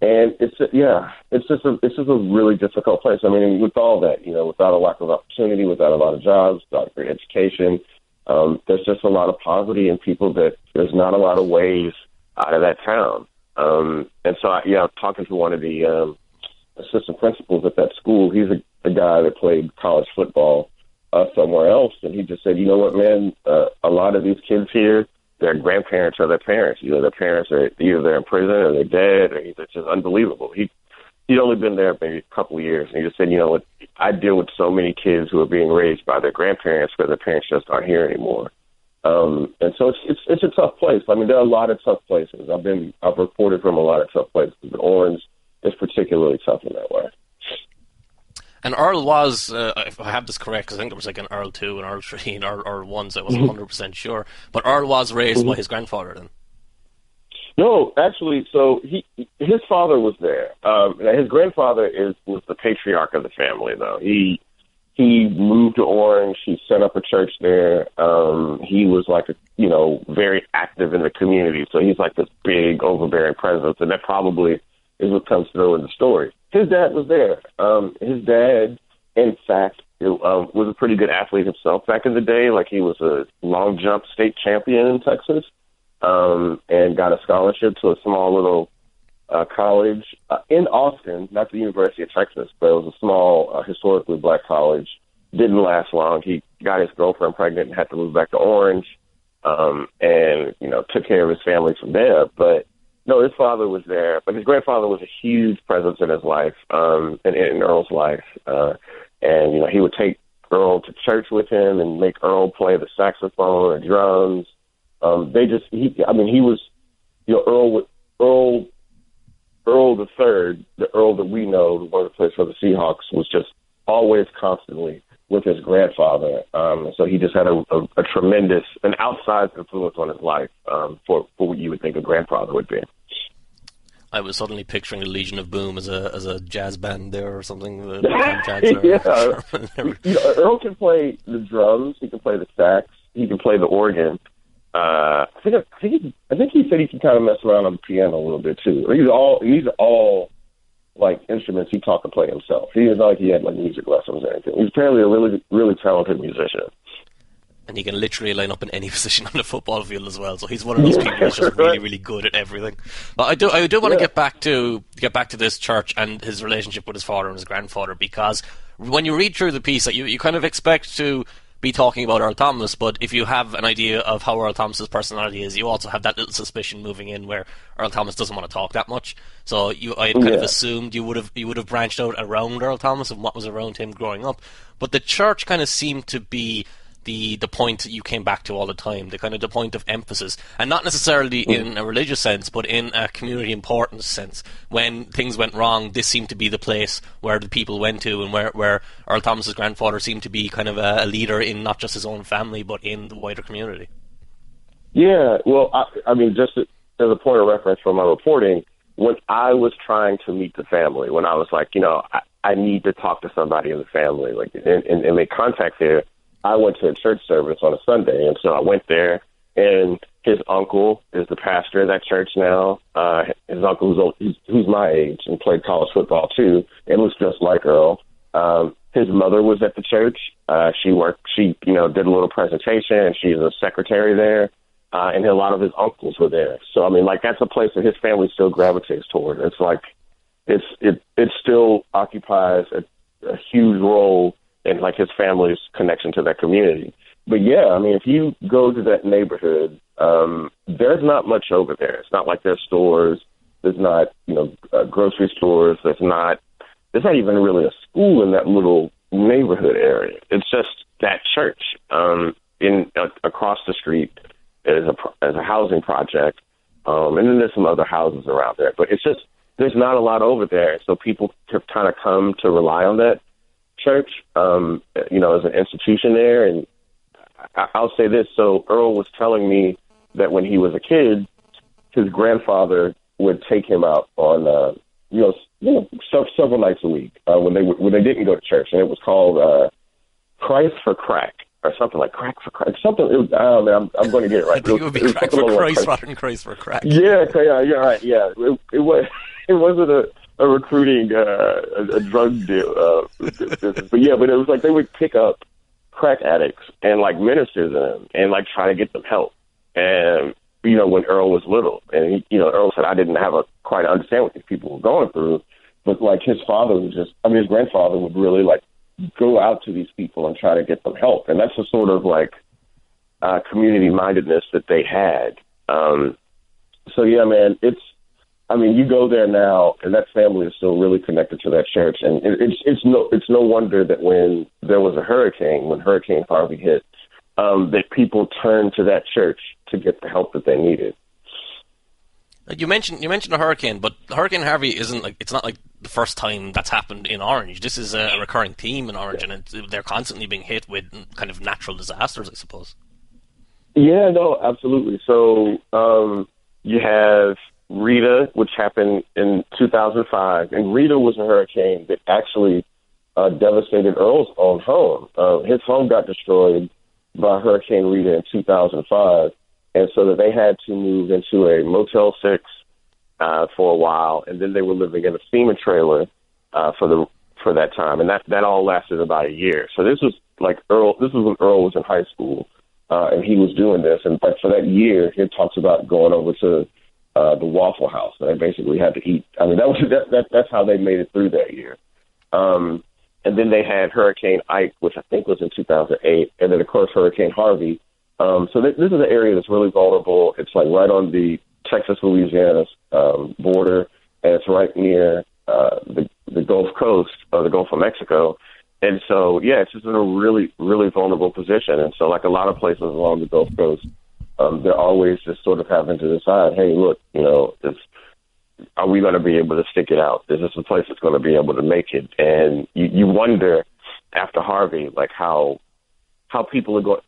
And it's just a really difficult place. With all that, without a lack of opportunity, without a lot of jobs, without great education, there's just a lot of poverty and people that there's not a lot of ways out of that town. And so, talking to one of the assistant principals at that school, he's a guy that played college football somewhere else, and he just said, you know what, man, a lot of these kids here, their grandparents are their parents. Their parents are either they're in prison or they're dead, or it's just unbelievable. He'd only been there maybe a couple of years, and he just said, what, I deal with so many kids who are being raised by their grandparents because their parents just aren't here anymore. And so it's a tough place. There are a lot of tough places. I've reported from a lot of tough places, but Orange is particularly tough in that way. And Earl was, if I have this correct, because I think there was like an Earl 2 and Earl 3 and Earl 1, so I wasn't 100% sure. But Earl was raised by his grandfather then? No, actually, so his father was there. His grandfather was the patriarch of the family, though. He moved to Orange. He set up a church there. He was very active in the community. So he's like this big, overbearing presence, and that probably is what comes through in the story. His dad was there. His dad, in fact, was a pretty good athlete himself back in the day. Like, he was a long jump state champion in Texas, and got a scholarship to a small little college in Austin, not the University of Texas, but it was a small, historically black college. Didn't last long. He got his girlfriend pregnant and had to move back to Orange, and took care of his family from there. But No, his father was there, but his grandfather was a huge presence in his life, in Earl's life. And, you know, he would take Earl to church with him and make Earl play the saxophone or drums. He was, you know, Earl the third, the Earl that we know, the one that plays for the Seahawks, was just always constantly with his grandfather. So he just had a tremendous, an outsized influence on his life for what you would think a grandfather would be. I was suddenly picturing the Legion of Boom as a jazz band there or something. Yeah. Earl can play the drums. He can play the sax. He can play the organ. I think he said he can kind of mess around on the piano a little bit too. These are all like instruments he taught to play himself. He is not like he had like music lessons or anything. He's apparently a really, really talented musician. And he can literally line up in any position on the football field as well. So he's one of those people who's just really, really good at everything. But I do want to get back to this church and his relationship with his father and his grandfather, because when you read through the piece, you kind of expect to be talking about Earl Thomas, but if you have an idea of how Earl Thomas's personality is, you also have that little suspicion moving in where Earl Thomas doesn't want to talk that much. So I kind of assumed you would have branched out around Earl Thomas and what was around him growing up. But the church kind of seemed to be the point that you came back to all the time, the point of emphasis, and not necessarily in a religious sense, but in a community importance sense. When things went wrong, this seemed to be the place where the people went to, and where Earl Thomas's grandfather seemed to be kind of a leader in not just his own family, but in the wider community. Yeah, well, I mean, just as a point of reference for my reporting, when I was trying to meet the family, when I was like, you know, I need to talk to somebody in the family, like, and make contact there, I went to a church service on a Sunday, and so I went there, and his uncle is the pastor of that church now. His uncle, who's my age and played college football too, and looks just like Earl. His mother was at the church. She did a little presentation, and she's a secretary there, and a lot of his uncles were there. So I mean, like, that's a place that his family still gravitates toward. It's like it still occupies a huge role and like his family's connection to that community. But yeah, I mean, if you go to that neighborhood, there's not much over there. It's not like there's stores. There's not, grocery stores. There's not even really a school in that little neighborhood area. It's just that church. Across the street is a housing project, and then there's some other houses around there. But it's just there's not a lot over there, so people have kind of come to rely on that church, as an institution there. And I'll say this. So Earl was telling me that when he was a kid, his grandfather would take him out on, several nights a week when they didn't go to church, and it was called Christ for Crack or something like Crack for Crack. Something. I'm going to get it right. I think it would be Crack for Christ rather than Christ for Crack. Yeah, you're right. Yeah, it wasn't a recruiting, a drug deal, business. But it was like they would pick up crack addicts and like minister to them and like try to get them help. And, when Earl was little, and Earl said, I didn't quite understand what these people were going through, but like his grandfather would really like go out to these people and try to get them help. And that's the sort of like community mindedness that they had. So yeah, man, you go there now, and that family is still really connected to that church, and it's no wonder that when there was when Hurricane Harvey hit, that people turned to that church to get the help that they needed. You mentioned a hurricane, but Hurricane Harvey it's not like the first time that's happened in Orange. This is a recurring theme in Orange, and they're constantly being hit with kind of natural disasters, I suppose. Yeah, no, absolutely. So you have Rita, which happened in 2005, and Rita was a hurricane that actually devastated Earl's own home. His home got destroyed by Hurricane Rita in 2005, and so that they had to move into a Motel 6 for a while, and then they were living in a FEMA trailer for that time, and that all lasted about a year. So this was like this was when Earl was in high school, and he was doing this, and but for that year, he talks about going over to the Waffle House. And they basically had to eat. I mean, that's how they made it through that year. And then they had Hurricane Ike, which I think was in 2008, and then of course Hurricane Harvey. So this is an area that's really vulnerable. It's like right on the Texas-Louisiana border, and it's right near the Gulf Coast, or the Gulf of Mexico. And so, yeah, it's just in a really, really vulnerable position. And so, like a lot of places along the Gulf Coast, they're always just sort of having to decide, hey, look, are we going to be able to stick it out? Is this a place that's going to be able to make it? And you wonder after Harvey, like how people are going,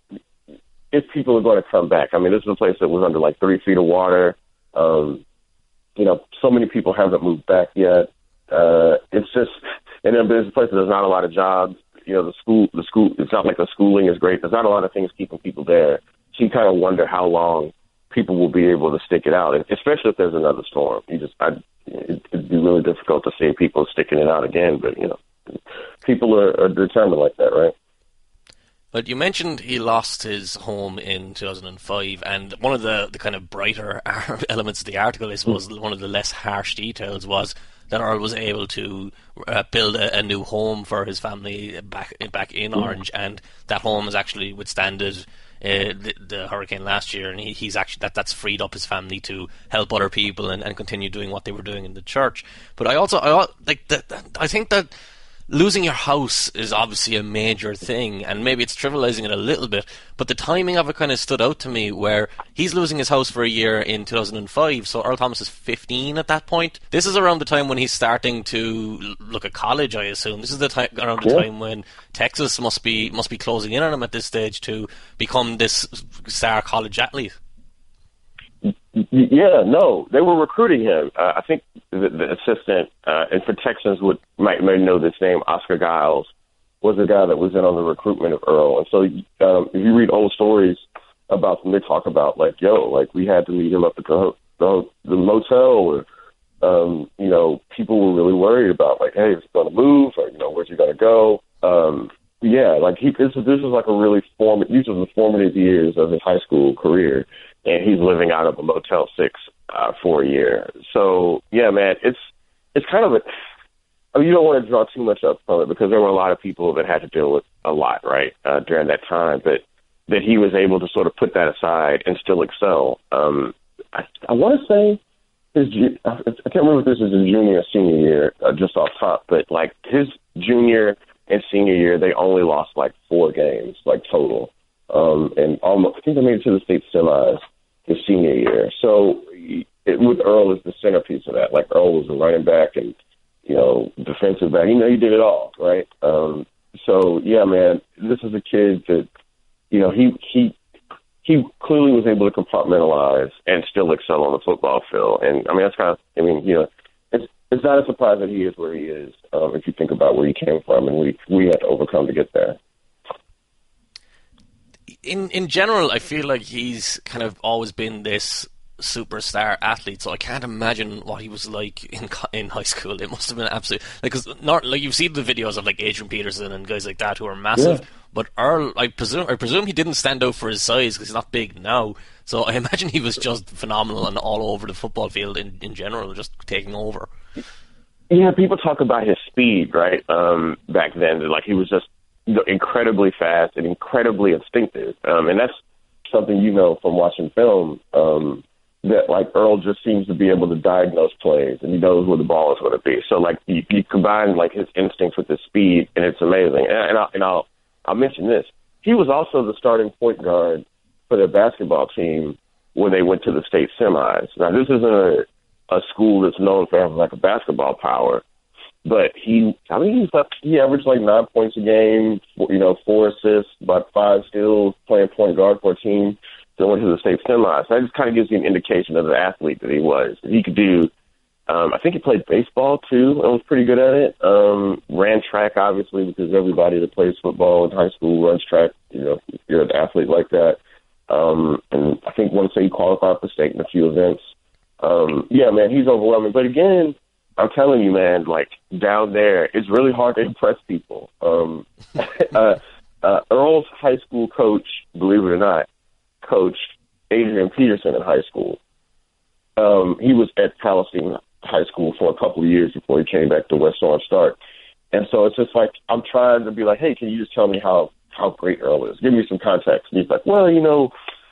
if people are going to come back. I mean, this is a place that was under like 3 feet of water. So many people haven't moved back yet. It's just, and then there's a place that there's not a lot of jobs. The school, it's not like the schooling is great. There's not a lot of things keeping people there. So you kind of wonder how long people will be able to stick it out, and especially if there's another storm. It'd be really difficult to see people sticking it out again, but people are determined like that, right? But you mentioned he lost his home in 2005, and one of the kind of brighter elements of the article, I suppose, one of the less harsh details was that Earl was able to build a new home for his family back in Orange, and that home has actually withstanded the hurricane last year, and he's actually that's freed up his family to help other people and continue doing what they were doing in the church. But I think that losing your house is obviously a major thing, and maybe it's trivializing it a little bit, but the timing of it kind of stood out to me, where he's losing his house for a year in 2005, so Earl Thomas is 15 at that point. This is around the time when he's starting to look at college, I assume. This is around the time when Texas must be closing in on him at this stage to become this star college athlete. Yeah, no, they were recruiting him. I think the assistant, and for Texans might know this name, Oscar Giles, was the guy that was in on the recruitment of Earl. And so if you read old stories about them, they talk about we had to meet him up at the motel, or people were really worried about hey, is he going to move, or where's he going to go? This was like a really these were the formative years of his high school career. And he's living out of a Motel 6 for a year. So, yeah, man, it's kind of you don't want to draw too much up from it, because there were a lot of people that had to deal with a lot, right, during that time. But that he was able to sort of put that aside and still excel. I want to say I can't remember if this is his junior or senior year, just off top, but his junior and senior year, they only lost 4 games, total. And almost, I think they made it to the state semis his senior year. So with Earl as the centerpiece of that, Earl was a running back and, defensive back. He did it all, right? So, yeah, man, this is a kid that, he clearly was able to compartmentalize and still excel on the football field. And, I mean, that's kind of, it's not a surprise that he is where he is, if you think about where he came from, and we had to overcome to get there. In general, I feel like he's kind of always been this superstar athlete, so I can't imagine what he was like in high school. It must have been absolutely because you've seen the videos of Adrian Peterson and guys like that who are massive. Yeah. But Earl, I presume he didn't stand out for his size because he's not big now. So I imagine he was just phenomenal and all over the football field in general, just taking over. Yeah, people talk about his speed, right? Back then, he was just incredibly fast and incredibly instinctive, and that's something from watching film. That Earl just seems to be able to diagnose plays, and he knows where the ball is going to be. So you combine his instincts with his speed, and it's amazing. And I'll mention this: he was also the starting point guard for their basketball team when they went to the state semis. Now this isn't a school that's known for having a basketball power. But he averaged 9 points a game, 4 assists, about 5 steals, playing point guard for a team that went to the state semis. So that just kind of gives you an indication of the athlete that he was. He could do, I think he played baseball too and was pretty good at it. Ran track, obviously, because everybody that plays football in high school runs track, if you're an athlete like that. And I think once he qualified for state in a few events. Yeah, man, he's overwhelming. But again, I'm telling you, man, down there, it's really hard to impress people. Earl's high school coach, believe it or not, coached Adrian Peterson in high school. He was at Palestine High School for a couple of years before he came back to West Orange Start. And so it's just I'm trying to be hey, can you just tell me how great Earl is? Give me some context. And he's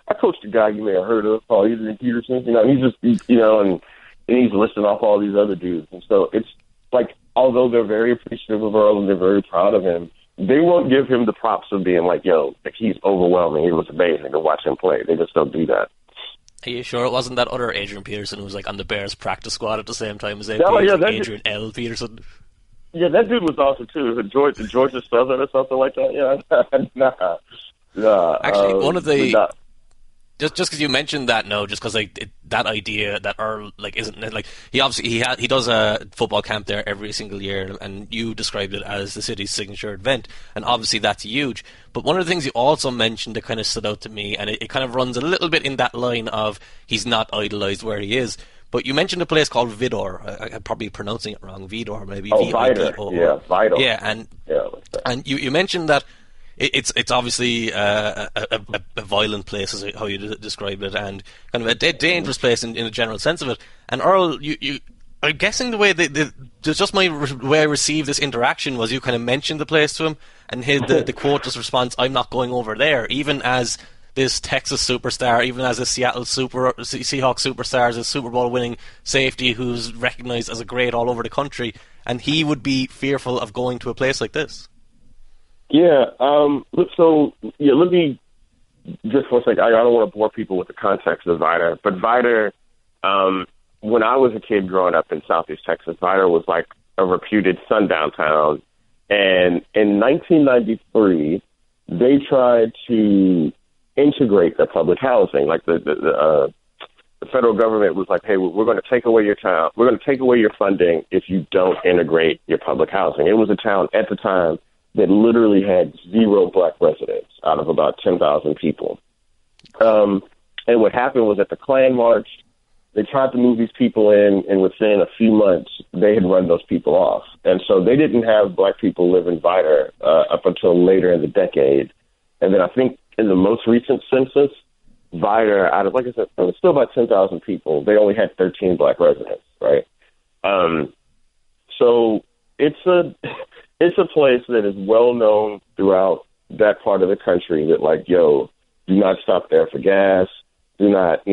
I coached a guy you may have heard of called Adrian Peterson. You know, he's just, you know, and he's listing off all these other dudes. And so it's like, although they're very appreciative of Earl and they're very proud of him, they won't give him the props of being like, yo, like he's overwhelming. It was amazing to watch him play. They just don't do that. Are you sure it wasn't that other Adrian Peterson who was like on the Bears practice squad at the same time as Adrian L. Peterson? Yeah, that dude was awesome too. Georgia Southern or something like that. Yeah, nah. Actually, one of the just because you mentioned that, just because like that idea that Earl like isn't like he does a football camp there every single year, and you described it as the city's signature event, and obviously that's huge. But one of the things you also mentioned that kind of stood out to me, and it kind of runs a little bit in that line of he's not idolized where he is. But you mentioned a place called Vidor. I'm probably pronouncing it wrong. Vidor, maybe. Oh, Vidor. Yeah, Vidor. Yeah, and you mentioned that it's obviously a violent place, is how you described it, and kind of a dangerous place in a general sense of it. And Earl, I'm guessing the way just my way I received this interaction was you kind of mentioned the place to him, and the quote response, "I'm not going over there," even as this Texas superstar, even as a Seattle Seahawks superstar, as a Super Bowl winning safety who's recognized as a great all over the country, and he would be fearful of going to a place like this. Yeah. Let me just for a second. I don't want to bore people with the context of Vidor, but Vidor, when I was a kid growing up in Southeast Texas, Vidor was like a reputed sundown town, and in 1993, they tried to integrate the public housing. Like the federal government was like, hey, we're going to take away your town. We're going to take away your funding if you don't integrate your public housing. It was a town at the time that literally had 0 black residents out of about 10,000 people. And what happened was at the Klan March, they tried to move these people in, and within a few months, they had run those people off. And so they didn't have black people live in Vidor up until later in the decade. And then I think in the most recent census, Vidor, out of, like I said, it was still about 10,000 people. They only had 13 black residents, right? So it's a place that is well known throughout that part of the country that, like, yo, do not stop there for gas. Do not,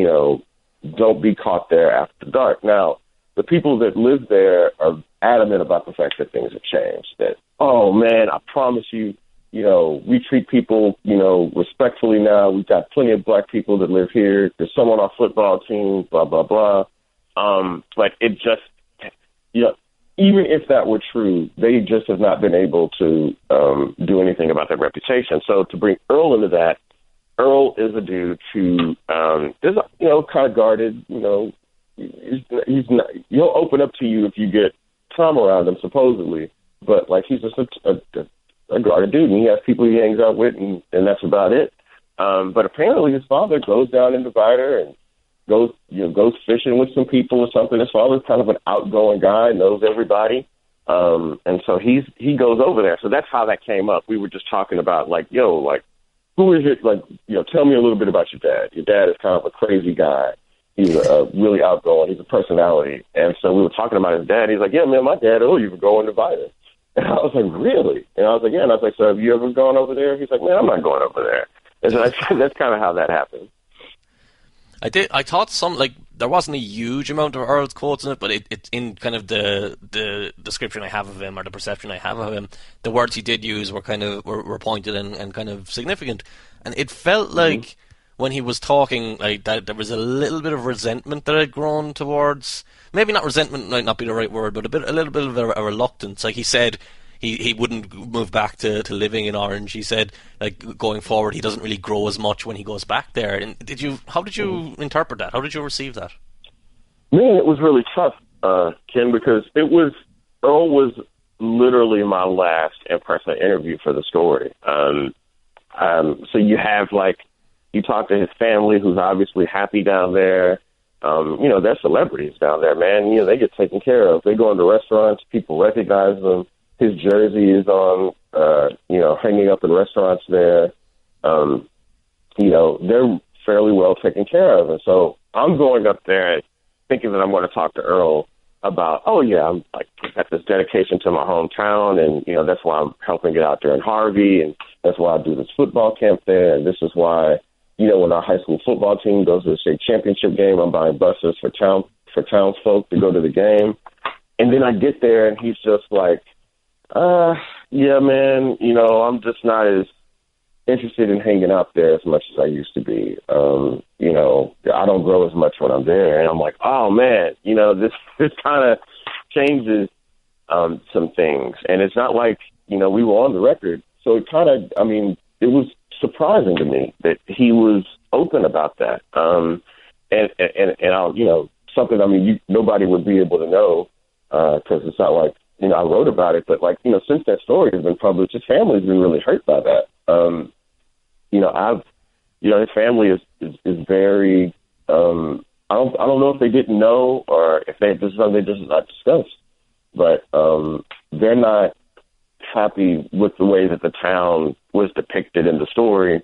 don't be caught there after dark. Now, the people that live there are adamant about the fact that things have changed. That, oh, man, I promise you, we treat people, respectfully now. We've got plenty of black people that live here. There's someone on our football team, blah, blah, blah. But it just, even if that were true, they just have not been able to do anything about their reputation. So to bring Earl into that, Earl is a dude who is, kind of guarded. He's not. He'll open up to you if you get Tom around him, supposedly. But like he's just a guarded dude, and he has people he hangs out with, and that's about it. But apparently, his father goes down into Vidor and goes fishing with some people or something. His father's kind of an outgoing guy, knows everybody. And so he goes over there. So that's how that came up. We were just talking about, like, who is it? Like, tell me a little bit about your dad. Your dad is kind of a crazy guy. He's really outgoing. He's a personality. And so we were talking about his dad. He's like, yeah, man, my dad, you were going to Vidor. And I was like, really? And I was like, yeah. And I was like, so have you ever gone over there? He's like, man, I'm not going over there. And so that's kind of how that happened. I thought there wasn't a huge amount of Earl's quotes in it, but it in kind of the description I have of him, or the perception I have of him, the words he did use were kind of were pointed and kind of significant. And it felt like when he was talking, like, that there was a little bit of resentment that had grown towards, maybe not resentment might not be the right word, but a little bit of a reluctance. Like he said, he wouldn't move back to living in Orange. He said, like, going forward, he doesn't really grow as much when he goes back there. And how did you interpret that? How did you receive that? Man, it was really tough, Ken, because Earl was literally my last in-person interview for the story. So you have, like, you talk to his family, who's obviously happy down there. They're celebrities down there, man. They get taken care of. They go into restaurants, people recognize them. His jersey is on, hanging up in restaurants there. They're fairly well taken care of. And so I'm going up there thinking that I'm going to talk to Earl about, I'm like got this dedication to my hometown, and, that's why I'm helping get out there in Harvey, and that's why I do this football camp there, and this is why, when our high school football team goes to the state championship game, I'm buying buses for townsfolk to go to the game. And then I get there and he's just like, yeah, man, I'm just not as interested in hanging out there as much as I used to be. I don't grow as much when I'm there. And I'm like, oh, man, this kind of changes some things. And it's not like, we were on the record. So it kind of, it was surprising to me that he was open about that. And I'll, something, nobody would be able to know because it's not like, I wrote about it. But, since that story has been published, his family's been really hurt by that. His family is very, I don't know if they didn't know or if this is something they just not discussed, but they're not happy with the way that the town was depicted in the story.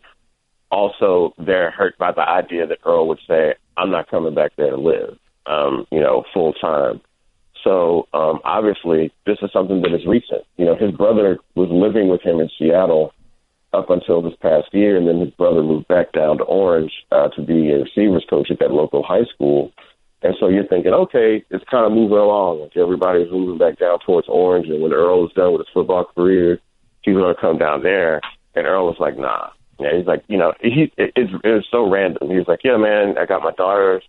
Also, they're hurt by the idea that Earl would say, I'm not coming back there to live, full time. So obviously, this is something that is recent. His brother was living with him in Seattle up until this past year, and then his brother moved back down to Orange to be a receivers coach at that local high school. And so you're thinking, okay, it's kind of moving along. Like everybody's moving back down towards Orange, and when Earl is done with his football career, he's going to come down there. And Earl was like, nah. Yeah, he's like, it's so random. He was like, yeah, man, I got my daughters.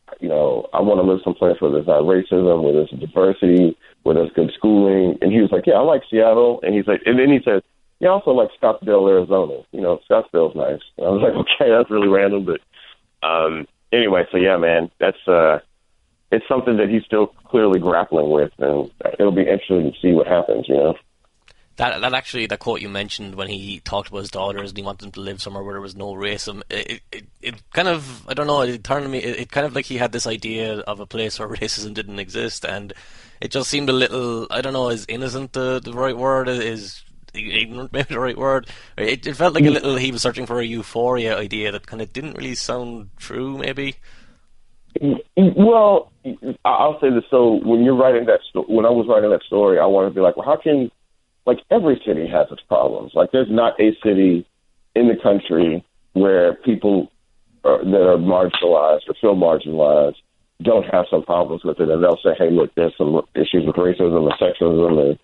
I want to live someplace where there's not racism, where there's diversity, where there's good schooling. And he was like, yeah, I like Seattle. And he's like, and then he said, yeah, I also like Scottsdale, Arizona. Scottsdale's nice. And I was like, okay, that's really random. But anyway, so yeah, man, that's it's something that he's still clearly grappling with. And it'll be interesting to see what happens, That actually, that quote you mentioned when he talked about his daughters and he wanted them to live somewhere where there was no racism, it kind of, I don't know, it turned to me, it kind of like he had this idea of a place where racism didn't exist, and it just seemed a little, I don't know, is innocent the right word? Is ignorant maybe the right word? It felt like a little, he was searching for a euphoria idea that kind of didn't really sound true, maybe. Well, I'll say this. So when you're writing when I was writing that story, I wanted to be like, well, how can, every city has its problems. There's not a city in the country where people that are marginalized or feel marginalized don't have some problems with it. And they'll say, hey, look, there's some issues with racism or sexism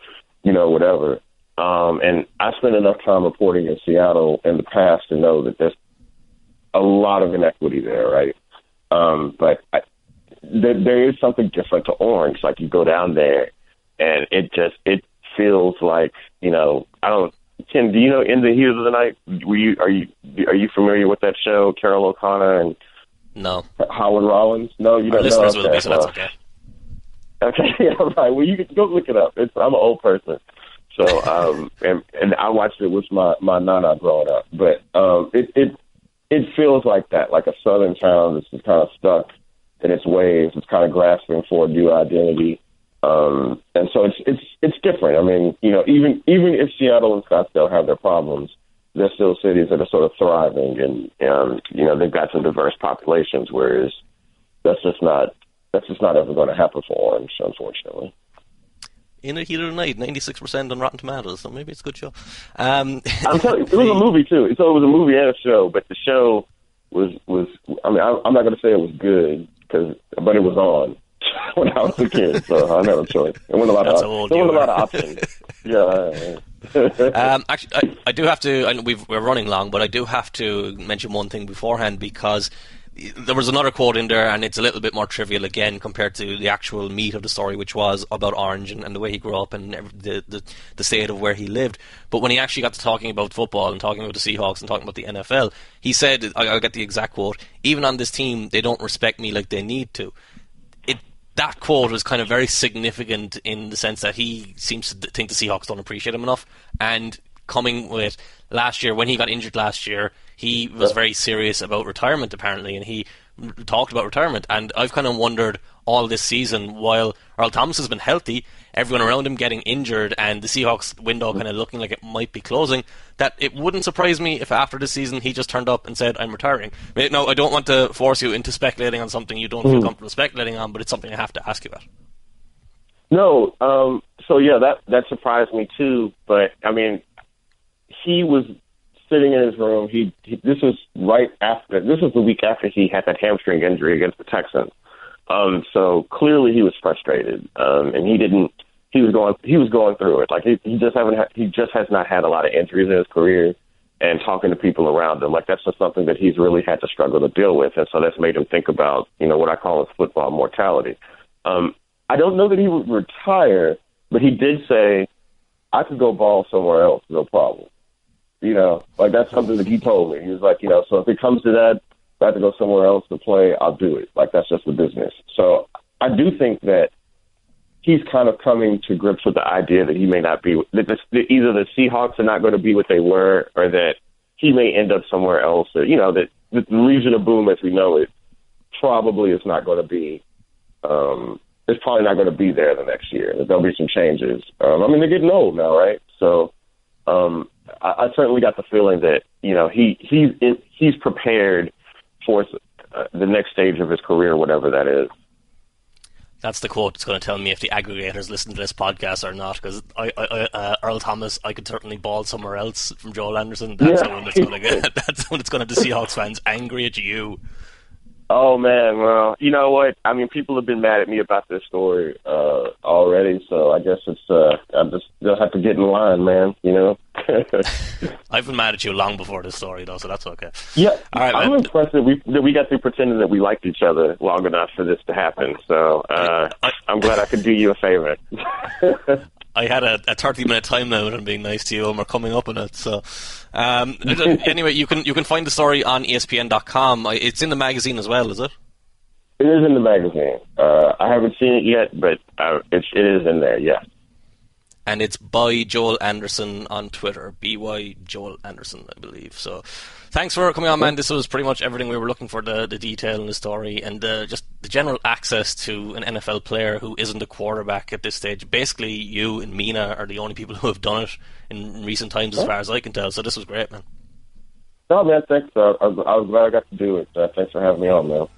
or, whatever. And I spent enough time reporting in Seattle in the past to know that there's a lot of inequity there, right? But there is something different to Orange. You go down there and it feels like, Tim, do you know In the Heat of the Night? Are you familiar with that show, Carol O'Connor and No. Howard Rollins? No, you don't know. Listeners will be, so that's okay. Okay, yeah, right. Well, you can go look it up. I'm an old person. So, and I watched it with my nana growing up. But it feels like that, like a southern town that's just kind of stuck in its ways. It's kind of grasping for a new identity. And so it's different. Even if Seattle and Scottsdale have their problems, they're still cities that are sort of thriving, and they've got some diverse populations. Whereas that's just not ever going to happen for Orange, unfortunately. In the Heat of the Night, 96% on Rotten Tomatoes, so maybe it's a good show. I'm telling you, it was a movie too. So it was a movie and a show, but the show was. I'm not going to say it was good but it was on when I was a kid, so I never chose it. There wasn't a lot of options. Yeah. Actually, I do have to, and we're running long, but I do have to mention one thing beforehand, because there was another quote in there, and it's a little bit more trivial again compared to the actual meat of the story, which was about Orange and the way he grew up and the state of where he lived. But when he actually got to talking about football and talking about the Seahawks and talking about the NFL, he said, I'll get the exact quote, "Even on this team, they don't respect me like they need to." That quote was kind of very significant in the sense that he seems to think the Seahawks don't appreciate him enough. And coming with last year, when he got injured last year, he was very serious about retirement, apparently, and he talked about retirement. And I've kind of wondered all this season, while Earl Thomas has been healthy, everyone around him getting injured, and the Seahawks window kind of looking like it might be closing, that it wouldn't surprise me if after the season he just turned up and said, I'm retiring. Now, I don't want to force you into speculating on something you don't feel comfortable speculating on, but it's something I have to ask you about. No, so yeah, that surprised me too, but he was sitting in his room. This was the week after he had that hamstring injury against the Texans. So clearly he was frustrated, and he was going through it. Like he just has not had a lot of injuries in his career, and talking to people around him, like that's just something that he's really had to struggle to deal with, and so that's made him think about, what I call his football mortality. I don't know that he would retire, but he did say, I could go ball somewhere else, no problem. Like that's something that he told me. He was like, so if it comes to that, if I have to go somewhere else to play, I'll do it. Like that's just the business. So I do think that he's kind of coming to grips with the idea that he may not be, that either the Seahawks are not going to be what they were, or that he may end up somewhere else, or, that the Legion of Boom as we know it probably is not going to be, it's probably not going to be there the next year. That there'll be some changes. They're getting old now, right? So I certainly got the feeling that, he's prepared for the next stage of his career, whatever that is. That's the quote that's going to tell me if the aggregators listen to this podcast or not, because Earl Thomas, I could certainly ball somewhere else from Joel Anderson. That's the one that's going to get. That's the one that's going to have the Seahawks fans angry at you. Oh man, well, you know what? People have been mad at me about this story already, so I guess it's they'll have to get in line, man. I've been mad at you long before this story, though, so that's okay. Yeah, all right, I'm impressed that we got through pretending that we liked each other long enough for this to happen. So I'm glad I could do you a favor. I had a 30-minute time limit on being nice to you, and we're coming up on it. So, anyway, you can find the story on ESPN.com. It's in the magazine as well, is it? It is in the magazine. I haven't seen it yet, but it is in there. Yes. And it's by Joel Anderson on Twitter, BY Joel Anderson, I believe. So, thanks for coming on, man. This was pretty much everything we were looking for, the detail in the story, and just the general access to an NFL player who isn't a quarterback at this stage. Basically, you and Mina are the only people who have done it in recent times, as far as I can tell. So this was great, man. No, man, thanks. I was glad I got to do it. Thanks for having me on, man.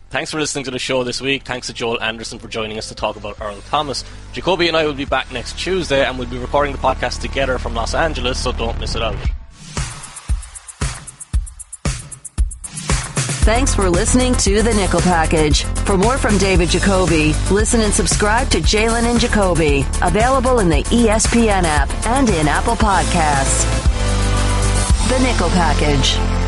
Thanks for listening to the show this week. Thanks to Joel Anderson for joining us to talk about Earl Thomas. Jacoby and I will be back next Tuesday, and we'll be recording the podcast together from Los Angeles, so don't miss it out. Thanks for listening to The Nickel Package. For more from David Jacoby, listen and subscribe to Jalen and Jacoby. Available in the ESPN app and in Apple Podcasts. The Nickel Package.